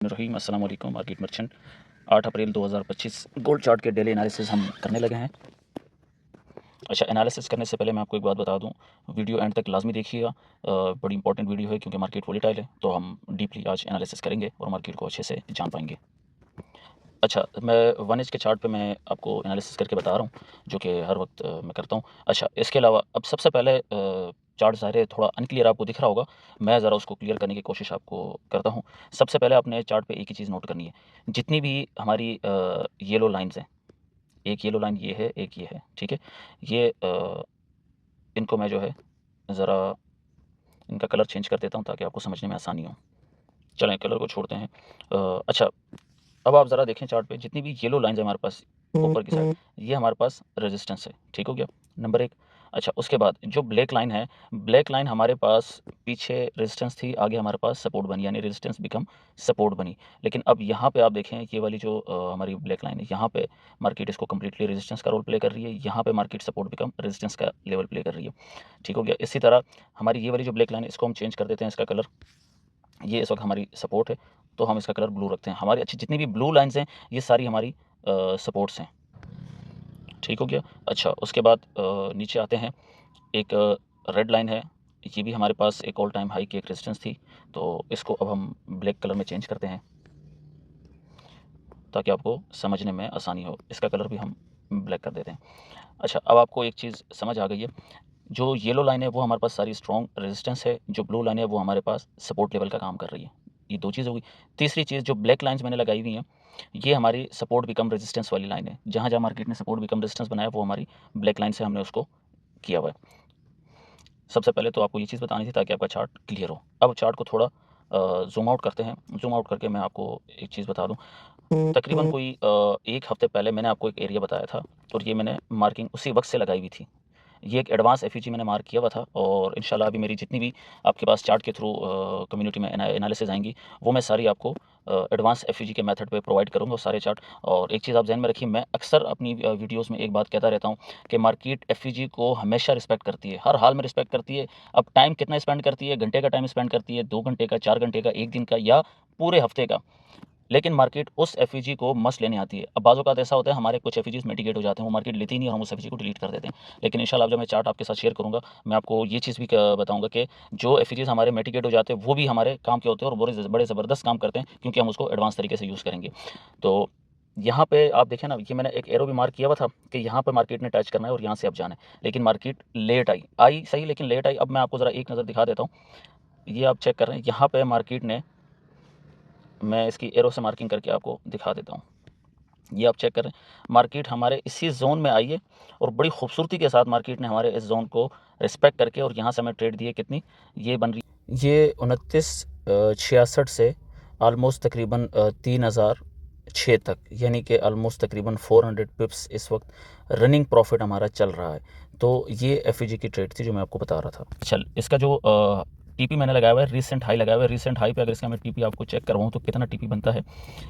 बिस्मिल्लाहिर्रहमानिर्रहीम। अस्सलाम वालेकुम मार्केट मर्चेंट। 8 अप्रैल 2025 गोल्ड चार्ट के डेली एनालिसिस हम करने लगे हैं। अच्छा, एनालिसिस करने से पहले मैं आपको एक बात बता दूं, वीडियो एंड तक लाजमी देखिएगा। बड़ी इंपॉर्टेंट वीडियो है क्योंकि मार्केट वोलेटाइल है, तो हम डीपली आज एनालिसिस करेंगे और मार्केट को अच्छे से जान पाएंगे। अच्छा, मैं 1 एज के चार्ट पे मैं आपको एनालिसिस करके बता रहा हूँ, जो कि हर वक्त मैं करता हूँ। अच्छा, इसके अलावा अब सबसे पहले चार्ट ज़ाहिर है थोड़ा अनक्लियर आपको दिख रहा होगा, मैं ज़रा उसको क्लियर करने की कोशिश आपको करता हूँ। सबसे पहले आपने चार्ट पे एक ही चीज़ नोट करनी है, जितनी भी हमारी येलो लाइन्स हैं, एक येलो लाइन ये है, एक ये है, ठीक है? ये इनको मैं जो है ज़रा इनका कलर चेंज कर देता हूँ ताकि आपको समझने में आसानी हो। चलें, कलर को छोड़ते हैं। अच्छा, अब आप ज़रा देखें चार्ट पे, जितनी भी येलो लाइन्स है हमारे पास ऊपर की साइड, ये हमारे पास रेजिस्टेंस है, ठीक हो गया, नंबर 1। अच्छा, उसके बाद जो ब्लैक लाइन है, ब्लैक लाइन हमारे पास पीछे रेजिस्टेंस थी, आगे हमारे पास सपोर्ट बनी, यानी रेजिस्टेंस बिकम सपोर्ट बनी। लेकिन अब यहाँ पे आप देखें, ये वाली जो हमारी ब्लैक लाइन है, यहाँ पे मार्केट इसको कम्प्लीटली रेजिस्टेंस का रोल प्ले कर रही है, यहाँ पे मार्केट सपोर्ट बिकम रेजिस्टेंस का लेवल प्ले कर रही है, ठीक हो गया। इसी तरह हमारी ये वाली जो ब्लैक लाइन है, इसको हम चेंज कर देते हैं, इसका कलर, ये इस वक्त हमारी सपोर्ट है, तो हम इसका कलर ब्लू रखते हैं। हमारी अच्छी जितनी भी ब्लू लाइन्स हैं, ये सारी हमारी सपोर्ट्स हैं, ठीक हो गया। अच्छा, उसके बाद नीचे आते हैं, एक रेड लाइन है, ये भी हमारे पास एक ऑल टाइम हाई की एक रेजिस्टेंस थी, तो इसको अब हम ब्लैक कलर में चेंज करते हैं ताकि आपको समझने में आसानी हो। इसका कलर भी हम ब्लैक कर देते हैं। अच्छा, अब आपको एक चीज़ समझ आ गई है, जो येलो लाइन है वो हमारे पास सारी स्ट्रॉन्ग रेजिस्टेंस है, जो ब्लू लाइन है वो हमारे पास सपोर्ट लेवल का काम कर रही है। ये 2 चीज़ होगी। तीसरी चीज़, जो ब्लैक लाइन्स मैंने लगाई हुई हैं, ये हमारी सपोर्ट बिकम रेजिस्टेंस वाली लाइन है। जहाँ-जहाँ मार्केट ने सपोर्ट बिकम रेजिस्टेंस बनाया, वो हमारी ब्लैक लाइन से हमने उसको किया हुआ है। सबसे पहले तो आपको ये चीज़ बतानी थी ताकि आपका चार्ट क्लियर हो। अब चार्ट को थोड़ा ज़ूम आउट करते हैं। ज़ूम आउट करके मैं आपको एक चीज़ बता दूँ, तकरीबन कोई 1 हफ़्ते पहले मैंने आपको एक एरिया बताया था, और ये मैंने मार्किंग उसी वक्त से लगाई हुई थी। ये एक एडवांस एफईजी मैंने मार्क किया हुआ था, और इंशाल्लाह अभी मेरी जितनी भी आपके पास चार्ट के थ्रू कम्युनिटी में एनालिसिस आएंगी, वो मैं सारी आपको एडवांस एफईजी के मेथड पे प्रोवाइड करूँगा, वो सारे चार्ट। और एक चीज़ आप ध्यान में रखिए, मैं अक्सर अपनी वीडियोस में एक बात कहता रहता हूँ कि मार्केट एफईजी को हमेशा रिस्पेक्ट करती है, हर हाल में रिस्पेक्ट करती है। अब टाइम कितना स्पेंड करती है, घंटे का टाइम स्पेंड करती है, 2 घंटे का, 4 घंटे का, 1 दिन का, या पूरे हफ्ते का, लेकिन मार्केट उस एफईजी को मस्ट लेने आती है। अब बाज़ औक़ात ऐसा होता है, हमारे कुछ एफईजीज़ मिटिगेट हो जाते हैं, वो मार्केट लेती ही नहीं और हम उस एफईजी को डिलीट कर देते हैं। लेकिन इंशाल्लाह जब मैं चार्ट आपके साथ शेयर करूँगा, मैं आपको ये चीज़ भी बताऊँगा कि जो एफईजीज़ हमारे मिटिगेट हो जाते हैं, वो भी हमारे काम के होते हैं और बड़े ज़बरदस्त काम करते हैं, क्योंकि हम उसको एडवांस तरीके से यूज़ करेंगे। तो यहाँ पे आप देखें ना, ये मैंने एक एरो भी मार्क किया हुआ था कि यहाँ पे मार्केट ने टच करना है और यहाँ से अब जाना है, लेकिन मार्केट लेट आई सही, लेकिन लेट आई। अब मैं आपको ज़रा एक नज़र दिखा देता हूँ, ये आप चेक कर रहे हैं, यहाँ पे मार्केट ने, मैं इसकी एरो से मार्किंग करके आपको दिखा देता हूँ, ये आप चेक करें, मार्केट हमारे इसी जोन में आई है और बड़ी खूबसूरती के साथ मार्केट ने हमारे इस जोन को रिस्पेक्ट करके, और यहाँ से हमें ट्रेड दी है कितनी, ये बन रही, ये 2966 से आलमोस्ट तकरीबन 3006 तक, यानी कि आलमोस्ट तकरीबन 400 पिप्स इस वक्त रनिंग प्रॉफिट हमारा चल रहा है। तो ये एफईजी की ट्रेड थी जो मैं आपको बता रहा था। चल, इसका जो टीपी मैंने लगाया हुआ है, रीसेंट हाई लगाया हुआ है, रीसेंट हाई पे अगर इसका मैं टीपी आपको चेक करवाऊँ तो कितना टीपी बनता है,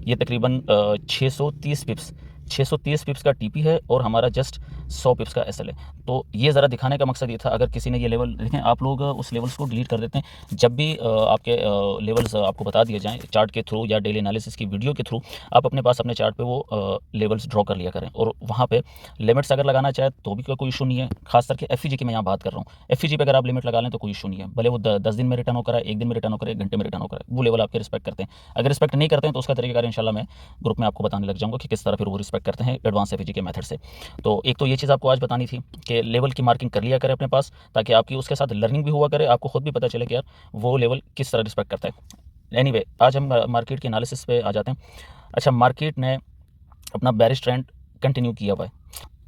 ये तकरीबन 630 पिप्स का टीपी है, और हमारा जस्ट 100 पिप्स का एसएल है। तो ये ज़रा दिखाने का मकसद ये था, अगर किसी ने ये लेवल देखें, आप लोग उस लेवल्स को डिलीट कर देते हैं। जब भी आपके लेवल्स आपको बता दिए जाएँ चार्ट के थ्रू या डेली एनालिसिस की वीडियो के थ्रू, आप अपने पास अपने चार्ट पे वो लेवल्स ड्रॉ कर लिया करें, और वहाँ पे लिमिट्स अगर लगाना चाहे तो भी कोई इशू नहीं है। खास करके एफईजी की मैं यहाँ बात कर रहा हूँ, एफईजी पे अगर आप लिमिट लगा लें तो कोई इशू नहीं है, भले वो 10 दिन में रिटर्न होकर आए, 1 दिन में रिटर्न होकर आए, 1 घंटे में रिटर्न होकर आए, वो लेवल आपके रिस्पेक्ट करते हैं। अगर रिस्पेक्ट नहीं करते हैं तो उसका तरीका इंशाल्लाह मैं ग्रुप में आपको बताने लग जाऊँगा कि किस तरह फिर वो रिस्पेक्ट करते हैं एडवांस एफईजी के मेथड से। तो एक तो ये चीज़ आपको आज बतानी थी कि लेवल की मार्किंग कर लिया करें अपने पास, ताकि आपकी उसके साथ लर्निंग भी हुआ करे, आपको खुद भी पता चले कि यार वो लेवल किस तरह रिस्पेक्ट करता है। एनीवे, आज हम मार्केट के एनालिसिस पे आ जाते हैं। अच्छा, मार्केट ने अपना बेरिश ट्रेंड कंटिन्यू किया हुआ है।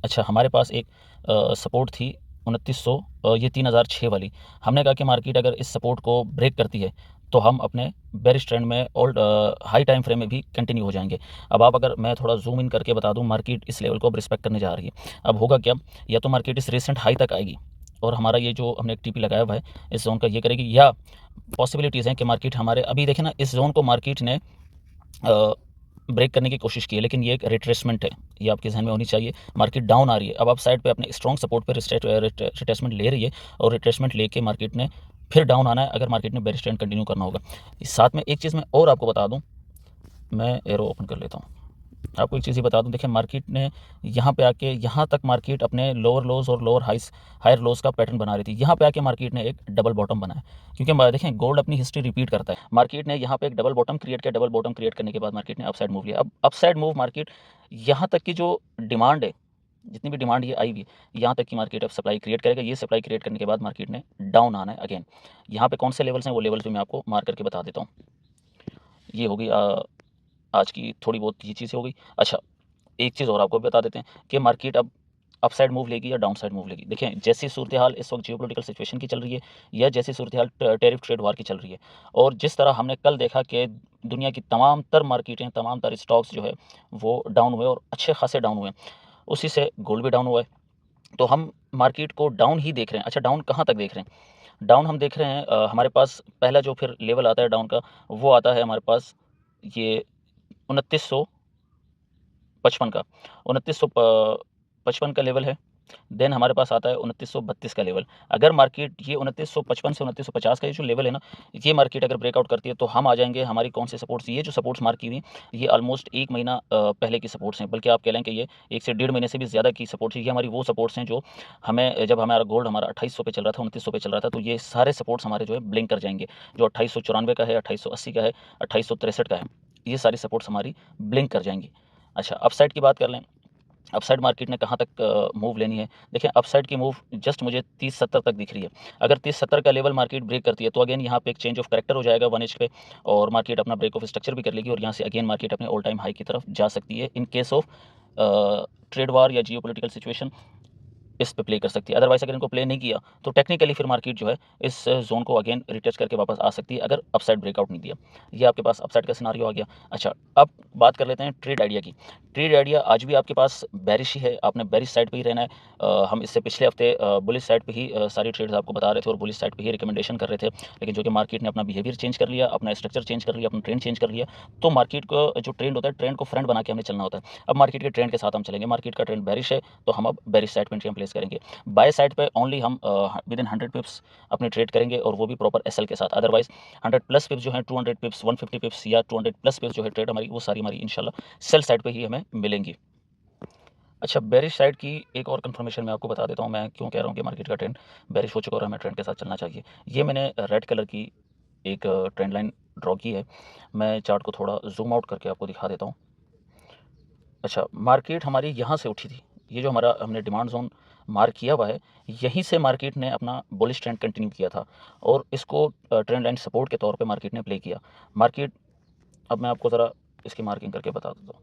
अच्छा, हमारे पास एक सपोर्ट थी 2900, ये 3006 वाली। हमने कहा कि मार्केट अगर इस सपोर्ट को ब्रेक करती है तो हम अपने बेरिश ट्रेंड में ओल्ड हाई टाइम फ्रेम में भी कंटिन्यू हो जाएंगे। अब आप, अगर मैं थोड़ा जूम इन करके बता दूं, मार्केट इस लेवल को अब रिस्पेक्ट करने जा रही है। अब होगा क्या, या तो मार्केट इस रिसेंट हाई तक आएगी और हमारा ये जो हमने एक टीपी लगाया हुआ है इस जोन का ये करेगी, या पॉसिबिलिटीज़ हैं कि मार्केट हमारे, अभी देखें ना, इस जोन को मार्केट ने ब्रेक करने की कोशिश की है, लेकिन ये एक रिट्रेसमेंट है, ये आपके जहन में होनी चाहिए। मार्केट डाउन आ रही है, अब आप साइड पे अपने स्ट्रॉन्ग सपोर्ट पे रिट्रेसमेंट ले रही है, और रिट्रेसमेंट लेके मार्केट ने फिर डाउन आना है अगर मार्केट ने बेरिश ट्रेंड कंटिन्यू करना होगा। साथ में एक चीज़ मैं और आपको बता दूं, मैं एरो ओपन कर लेता हूँ। आपको एक चीज़ ही बता दूं, देखिए मार्केट ने यहाँ पे आके, यहाँ तक मार्केट अपने लोअर लोज और लोअर हायर लोज का पैटर्न बना रही थी। यहाँ पे आके मार्केट ने एक डबल बॉटम बनाया, क्योंकि देखें गोल्ड अपनी हिस्ट्री रिपीट करता है। मार्केट ने यहाँ पे एक डबल बॉटम क्रिएट किया, डबल बॉटम क्रिएट करने के बाद मार्केट ने अपसाइड मूव लिया। अब अपसाइड मूव मार्केट यहाँ तक की जो डिमांड है, जितनी भी डिमांड ये आई हुई, यहाँ तक की मार्केट अब सप्लाई क्रिएट करेगा। ये सप्लाई क्रिएट करने के बाद मार्केट ने डाउन आना है अगेन। यहाँ पे कौन से लेवल्स हैं वो लेवल्स भी मैं आपको मार्क करके बता देता हूँ। ये होगी आज की थोड़ी बहुत ये चीज़ें हो गई। अच्छा, एक चीज़ और आपको बता देते हैं कि मार्केट अब अपसाइड मूव लेगी या डाउन साइड मूव लेगी। देखें जैसी सूरत हाल इस वक्त जियोपॉलिटिकल सिचुएशन की चल रही है, या जैसी सूरत हाल टैरिफ ट्रेड वार की चल रही है, और जिस तरह हमने कल देखा कि दुनिया की तमाम तर मार्केटें, तमाम तर स्टॉक्स जो है वो डाउन हुए और अच्छे खासे डाउन हुए, उसी से गोल्ड भी डाउन हुआ है। तो हम मार्केट को डाउन ही देख रहे हैं। अच्छा, डाउन कहाँ तक देख रहे हैं? डाउन हम देख रहे हैं, हमारे पास पहला जो फिर लेवल आता है डाउन का, वो आता है हमारे पास ये 2955 का, 2955 का लेवल है। देन हमारे पास आता है 2932 का लेवल। अगर मार्केट ये 2955 से 2950 का ये जो लेवल है ना, ये मार्केट अगर ब्रेकआउट करती है तो हम आ जाएंगे हमारी कौन से सपोर्ट्स, ये जो सपोर्ट्स मार्क की हुई ये ऑलमोस्ट 1 महीना पहले की सपोर्ट्स हैं, बल्कि आप कह लें कि ये 1 से 1.5 महीने से भी ज़्यादा की सपोर्ट्स है। ये हमारी वो सपोर्ट्स हैं जो हमें, जब हमारा गोल्ड हमारा 2800 पे चल रहा था, 2900 पे चल रहा था, तो ये सारे सपोर्ट्स हमारे जो है ब्लिंक कर जाएंगे। जो 2894 का है, 2880 का है, 2863 का है, ये सारी सपोर्ट्स हमारी ब्लिंक कर जाएंगी। अच्छा, अपसाइड की बात कर लें, अपसाइड मार्केट ने कहाँ तक मूव लेनी है? देखिए अपसाइड की मूव जस्ट मुझे 30-70 तक दिख रही है। अगर 30-70 का लेवल मार्केट ब्रेक करती है तो अगेन यहाँ पे एक चेंज ऑफ कैरेक्टर हो जाएगा 1 एज पे, और मार्केट अपना ब्रेक ऑफ स्ट्रक्चर भी कर लेगी, और यहाँ से अगेन मार्केट अपने ऑल टाइम हाई की तरफ जा सकती है in case of trade war या जियोपॉलिटिकल सिचुएशन इस पे प्ले कर सकती है। अदरवाइज अगर इनको प्ले नहीं किया तो टेक्निकली फिर मार्केट जो है इस जोन को अगेन रिटच करके वापस आ सकती है, अगर अपसाइड ब्रेकआउट नहीं दिया। ये आपके पास अपसाइड का सिनारियो आ गया। अच्छा, अब बात कर लेते हैं ट्रेड आइडिया की। ट्रेड आइडिया आज भी आपके पास बेरिश ही है, आपने बेरिश साइड पे ही रहना है। हम इससे पिछले हफ्ते बुलिश साइड पे ही सारी ट्रेड्स आपको बता रहे थे और बुलिश साइड पे ही रिकमेंडेशन कर रहे थे, लेकिन जो कि मार्केट ने अपना बिहेवियर चेंज कर लिया, अपना स्ट्रक्चर चेंज कर लिया, अपना ट्रेंड चेंज कर लिया। तो मार्केट को जो ट्रेंड होता है, ट्रेंड को फ्रेंड बना के हमें चलना होता है। अब मार्केट के ट्रेंड के साथ हम चलेंगे। मार्केट का ट्रेंड बेरिश है तो हम अब बेरिश साइड पे एंट्री प्लेस करेंगे। बाय साइड पे ओनली हम विद इन 100 पिप्स अपने ट्रेड करेंगे, और वो भी प्रॉपर एसएल के साथ। अदरवाइज 100 प्लस पिप्स जो है, 200 पिप्स, 150 पिप्स या 200 प्लस पिप्स जो है ट्रेड हमारी, वो सारी हमारी इंशाल्लाह सेल साइड पे ही हमें मिलेंगी। अच्छा, बेरिश साइड की एक और कंफर्मेशन मैं आपको बता देता हूँ, मैं क्यों कह रहा हूँ कि मार्केट का ट्रेंड बेरिश हो चुका और हमें ट्रेंड के साथ चलना चाहिए। ये मैंने रेड कलर की एक ट्रेंड लाइन ड्रॉ की है। मैं चार्ट को थोड़ा जूम आउट करके आपको दिखा देता हूँ। अच्छा, मार्केट हमारी यहाँ से उठी थी, ये जो हमारा हमने डिमांड जोन मार्क किया हुआ है, यहीं से मार्केट ने अपना बुलिश ट्रेंड कंटिन्यू किया था, और इसको ट्रेंड लाइन सपोर्ट के तौर पे मार्केट ने प्ले किया। मार्केट, अब मैं आपको ज़रा इसकी मार्किंग करके बता देता हूँ।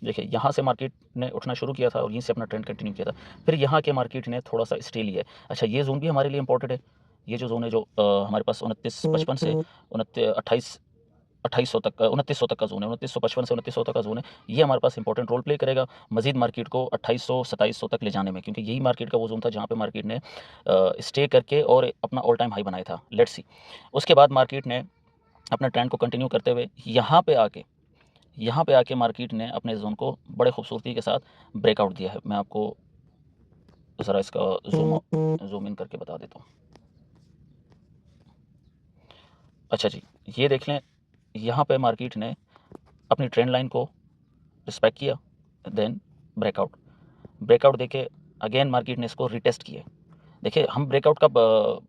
देखिए यहाँ से मार्केट ने उठना शुरू किया था और यहीं से अपना ट्रेंड कंटिन्यू किया था, फिर यहाँ के मार्केट ने थोड़ा सा स्टे लिया है। अच्छा, ये जोन भी हमारे लिए इंपॉर्टेंट है। ये जो जोन है जो हमारे पास 2955 से 2800 तक, 2900 तक का जोन है, 2955 से 2900 तक का जोन है। ये हमारे पास इंपॉर्टेंट रोल प्ले करेगा मजीद मार्केट को 2800-2700 तक ले जाने में, क्योंकि यही मार्केट का वो जोन था जहाँ पे मार्केट ने स्टे करके और अपना ऑल टाइम हाई बनाया था। लेट्स सी, उसके बाद मार्केट ने अपना ट्रेंड को कंटिन्यू करते हुए यहाँ पे आके मार्केट ने अपने जोन को बड़े खूबसूरती के साथ ब्रेकआउट दिया है। मैं आपको ज़रा इसका जूम इन करके बता देता हूँ। अच्छा जी, ये देख लें, यहाँ पे मार्केट ने अपनी ट्रेंड लाइन को रिस्पेक्ट किया, देन ब्रेकआउट देके अगेन मार्केट ने इसको रिटेस्ट किया। देखिए हम ब्रेकआउट कब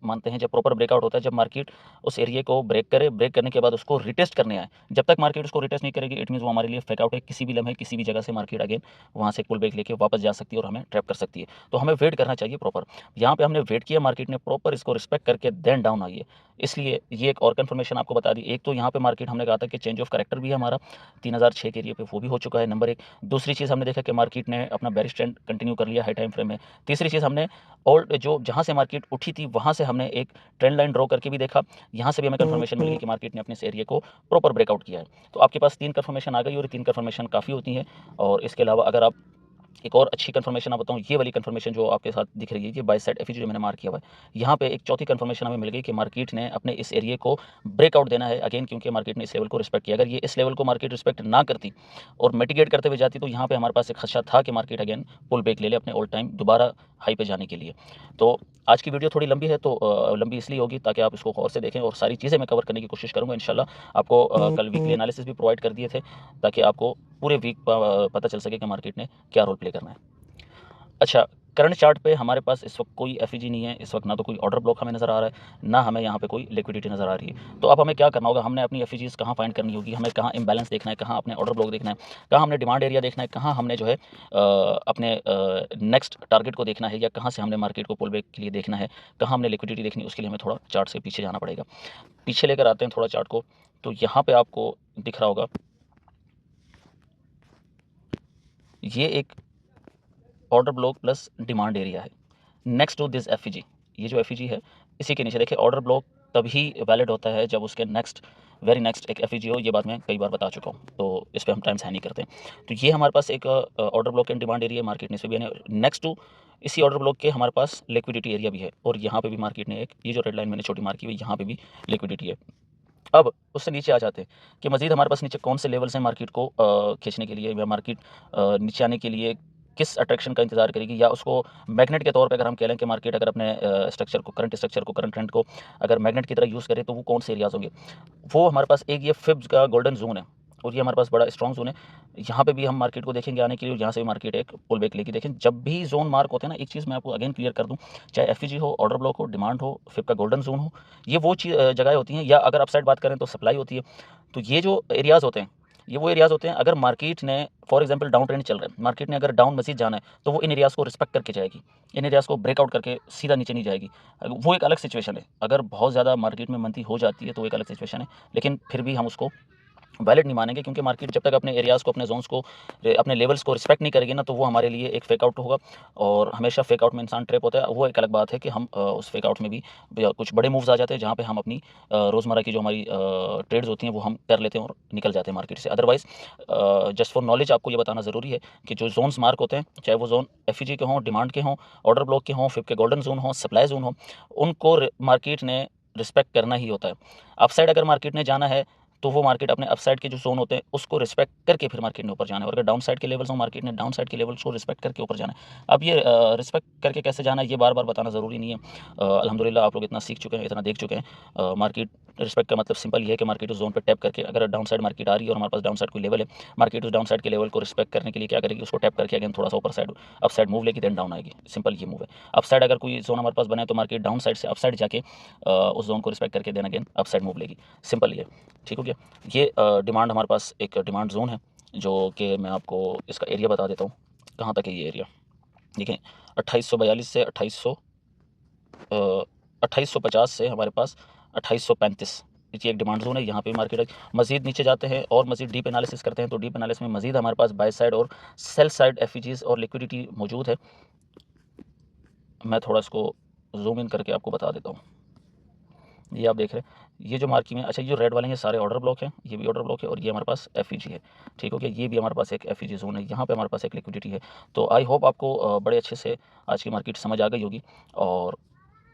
मानते हैं? जब प्रॉपर ब्रेकआउट होता है, जब मार्केट उस एरिया को ब्रेक करे, ब्रेक करने के बाद उसको रिटेस्ट करने आए। जब तक मार्केट उसको रिटेस्ट नहीं करेगी, इट मीन्स वो हमारे लिए फेक आउट है। किसी भी लम्हे किसी भी जगह से मार्केट अगेन वहाँ से पुल बैक लेके वापस जा सकती है और हमें ट्रैप कर सकती है। तो हमें वेट करना चाहिए प्रॉपर। यहाँ पे हमने वेट किया, मार्केट ने प्रॉपर इसको रिस्पेक्ट करके देन डाउन आई है। इसलिए ये एक और कन्फर्मेशन आपको बता दी। एक तो यहाँ पे मार्केट हमने कहा था कि चेंज ऑफ कैरेक्टर भी है हमारा 3006 के एरिया पे, वो भी हो चुका है, नंबर 1। दूसरी चीज़ हमने देखा कि मार्केट ने अपना बेरिश ट्रेंड कंटिन्यू कर लिया हाई टाइम फ्रेम में। तीसरी चीज़ हमने, और जो जहाँ से मार्केट उठी थी वहाँ से हमने एक ट्रेंड लाइन ड्रॉ करके भी देखा। यहाँ से भी हमें कंफर्मेशन मिल गई कि मार्केट ने अपने इस एरिया को प्रॉपर ब्रेकआउट किया है। तो आपके पास 3 कंफर्मेशन आ गई, और 3 कंफर्मेशन काफ़ी होती हैं। और इसके अलावा अगर आप एक और अच्छी कंफर्मेशन आप बताऊँ, ये वाली कंफर्मेशन जो आपके साथ दिख रही है, ये बाय साइड एफईजी जो मैंने मार्क किया हुआ है, यहाँ पे एक चौथी कंफर्मेशन हमें मिल गई कि मार्केट ने अपने इस एरिया को ब्रेकआउट देना है अगेन, क्योंकि मार्केट ने इस लेवल को रिस्पेक्ट किया। अगर ये इस लेवल को मार्केट रिस्पेक्ट ना करती और मिटिगेट करते हुए जाती, तो यहाँ पे हमारे पास एक खदशा था कि मार्केट अगेन पुल बैक ले ले अपने ऑल टाइम दोबारा हाई पे जाने के लिए। तो आज की वीडियो थोड़ी लंबी है, तो लंबी इसलिए होगी ताकि आप इसको गौर से देखें, और सारी चीज़ें मैं कवर करने की कोशिश करूँगा इंशाल्लाह। आपको कल वीकली एनालिसिस भी प्रोवाइड कर दिए थे ताकि आपको पूरे वीक पता चल सके कि मार्केट ने क्या रोल प्ले करना है। अच्छा, करंट चार्ट पे हमारे पास इस वक्त कोई एफईजी नहीं है, इस वक्त ना तो कोई ऑर्डर ब्लॉक हमें नज़र आ रहा है, ना हमें यहाँ पे कोई लिक्विडिटी नज़र आ रही है। तो अब हमें क्या करना होगा, हमने अपनी एफईजीज़ कहाँ फाइंड करनी होगी, हमें कहाँ इम्बैलेंस देखना है, कहाँ अपने ऑर्डर ब्लॉक देखना है, कहाँ हमने डिमांड एरिया देखना है, कहाँ हमने जो है अपने नेक्स्ट टारगेट को देखना है, या कहाँ से हमने मार्केट को पुल बैक के लिए देखना है, कहाँ हमने लिक्विडिटी देखनी है, उसके लिए हमें थोड़ा चार्ट से पीछे जाना पड़ेगा। पीछे लेकर आते हैं थोड़ा चार्ट को, तो यहाँ पर आपको दिख रहा होगा ये एक order block plus demand area है नेक्स्ट टू दिस एफईजी। ये जो एफईजी है इसी के नीचे देखिए, ऑर्डर ब्लॉक तभी वैलिड होता है जब उसके नेक्स्ट वेरी नेक्स्ट एक एफईजी हो। ये बात मैं कई बार बता चुका हूँ, तो इस पर हम टाइम है नहीं करते। तो ये हमारे पास एक order block and demand area market ने इस पर भी नेक्स्ट टू इसी ऑर्डर ब्लॉक के हमारे पास लिक्विडिटी एरिया भी है, और यहाँ पे भी मार्केट ने एक, ये जो रेड लाइन मैंने छोटी मार्क की हुई, यहाँ पे भी लिक्विडिटी है। अब उससे नीचे आ जाते हैं कि मज़ीद हमारे पास नीचे कौन से लेवल्स हैं मार्केट को खींचने के लिए, या मार्केट नीचे आने के लिए किस अट्रैक्शन का इंतजार करेगी, या उसको मैग्नेट के तौर पे अगर हम कह लें कि मार्केट अगर अपने स्ट्रक्चर को, करंट ट्रेंड को अगर मैग्नेट की तरह यूज़ करे, तो वो कौन से एरियाज़ होंगे। वो हमारे पास एक ये फिब्स का गोल्डन जोन है, और ये हमारे पास बड़ा स्ट्रॉन्ग जोन है। यहाँ पे भी हम मार्केट को देखेंगे आने के लिए, और यहाँ से भी मार्केट एक पुल बैक लेके देखें। जब भी जोन मार्क होते हैं ना, एक चीज़ मैं आपको अगेन क्लियर कर दूँ, चाहे एफईजी हो, ऑर्डर ब्लॉक हो, डिमांड हो, फिब का गोल्डन जोन हो, ये वो जगह होती हैं, या अगर अपसाइड बात करें तो सप्लाई होती है। तो ये जो एरियाज़ होते हैं, ये वो एरियाज़ होते हैं, अगर मार्केट ने फॉर एग्जांपल डाउन ट्रेंड चल रहा है, मार्केट ने अगर डाउन मज़ीद जाना है, तो वो इन एरियाज़ को रिस्पेक्ट करके जाएगी, इन एरियाज़ को ब्रेकआउट करके सीधा नीचे नहीं जाएगी। वो एक अलग सिचुएशन है। अगर बहुत ज़्यादा मार्केट में मंदी हो जाती है तो एक अलग सिचुएशन है, लेकिन फिर भी हम उसको वैलिड नहीं मानेंगे, क्योंकि मार्केट जब तक अपने एरियाज़ को, अपने जोन्स को, अपने लेवल्स को रिस्पेक्ट नहीं करेगी ना, तो वो हमारे लिए एक फेक आउट होगा। और हमेशा फेक आउट में इंसान ट्रैप होता है। वो एक अलग बात है कि हम उस फेक आउट में भी कुछ बड़े मूव्स आ जाते हैं, जहाँ पे हम अपनी रोज़मर्रा की जो हमारी ट्रेड्स होती हैं वो हम कर लेते हैं और निकल जाते हैं मार्केट से। अदरवाइज़ जस्ट फॉर नॉलेज आपको ये बताना ज़रूरी है कि जो जोन्स मार्क होते हैं, चाहे वो जोन एफईजी के हों, डिमांड के हों, ऑर्डर ब्लॉक के हों, फिब के गोल्डन जोन हों, सप्लाई जोन हो, उनको मार्केट ने रिस्पेक्ट करना ही होता है। अपसाइड अगर मार्केट ने जाना है, तो वो मार्केट अपने अपसाइड के जो जोन होते हैं उसको रिस्पेक्ट करके फिर मार्केट ने ऊपर जाना है, और अगर डाउन साइड के लेवल्स हो, मार्केट ने डाउन साइड के लेवल्स को रिस्पेक्ट करके ऊपर जाना है। अब ये रिस्पेक्ट करके कैसे जाना है, ये बार बार बताना ज़रूरी नहीं है। अल्हम्दुलिल्लाह आप लोग इतना सीख चुके हैं, इतना देख चुके हैं। मार्केट रिस्पेक्ट का मतलब सिंपल ये है कि मार्केट उस जोन पे टैप करके, अगर डाउन साइड मार्केट आ रही है और हमारे पास डाउन साइड कोई लेवल है, मार्केट उस डाउन साइड के लेवल को रिस्पेक्ट करने के लिए क्या करेगी, उसको टैप करके अगेन थोड़ा सा ऊपर साइड अप साइड मूव लेगी, देन डाउन आएगी। सिंपल ये मूव है। अप साइड अगर कोई जोन हमारे पास बना है, तो मार्केट डाउन साइड से अप साइड जाके उस जोन को रिस्पेक्ट करके then again up side move लेगी। सिंपल ये, ठीक हो गया। ये डिमांड, हमारे पास एक डिमांड जोन है, जो कि मैं आपको इसका एरिया बता देता हूँ कहाँ तक है ये एरिया। देखें, 2842 से 2850 से हमारे पास 2835, ये एक डिमांड जोन है। यहाँ पे मार्केट मज़ीद नीचे जाते हैं और मज़ीद डीप एनालिसिस करते हैं, तो डीप एनालिसिस में मज़ीद हमारे पास बाय साइड और सेल साइड एफईजीज और लिक्विडिटी मौजूद है। मैं थोड़ा इसको जूम इन करके आपको बता देता हूँ। ये आप देख रहे हैं, ये जो मार्किंग है, अच्छा ये जो रेड वाले हैं सारे ऑर्डर ब्लॉक हैं, ये भी ऑर्डर ब्लॉक है, और ये हमारे पास एफईजी है, ठीक हो गया। ये भी हमारे पास एक एफईजी जोन है, यहाँ पे हमारे पास एक लिक्विडिटी है। तो आई होप आपको बड़े अच्छे से आज की मार्केट समझ आ गई होगी, और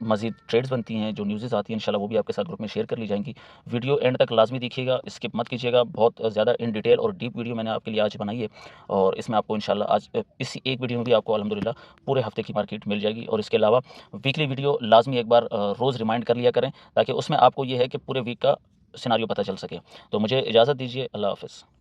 मज़ीद ट्रेड्स बनती हैं, जो न्यूज़ेस आती हैं, इंशाल्लाह वो भी आपके साथ ग्रुप में शेयर कर ली जाएंगी। वीडियो एंड तक लाजमी देखिएगा, स्किप मत कीजिएगा। बहुत ज़्यादा इन डिटेल और डीप वीडियो मैंने आपके लिए आज बनाई है, और इसमें आपको इंशाल्लाह आज इसी एक वीडियो में भी आपको अल्हम्दुलिल्लाह पूरे हफ्ते की मार्केट मिल जाएगी। और इसके अलावा वीकली वीडियो लाजमी एक बार रोज़ रिमाइंड कर लिया करें, ताकि उसमें आपको ये है कि पूरे वीक का सिनारियो पता चल सके। तो मुझे इजाज़त दीजिए, अल्लाह हाफ़िज़।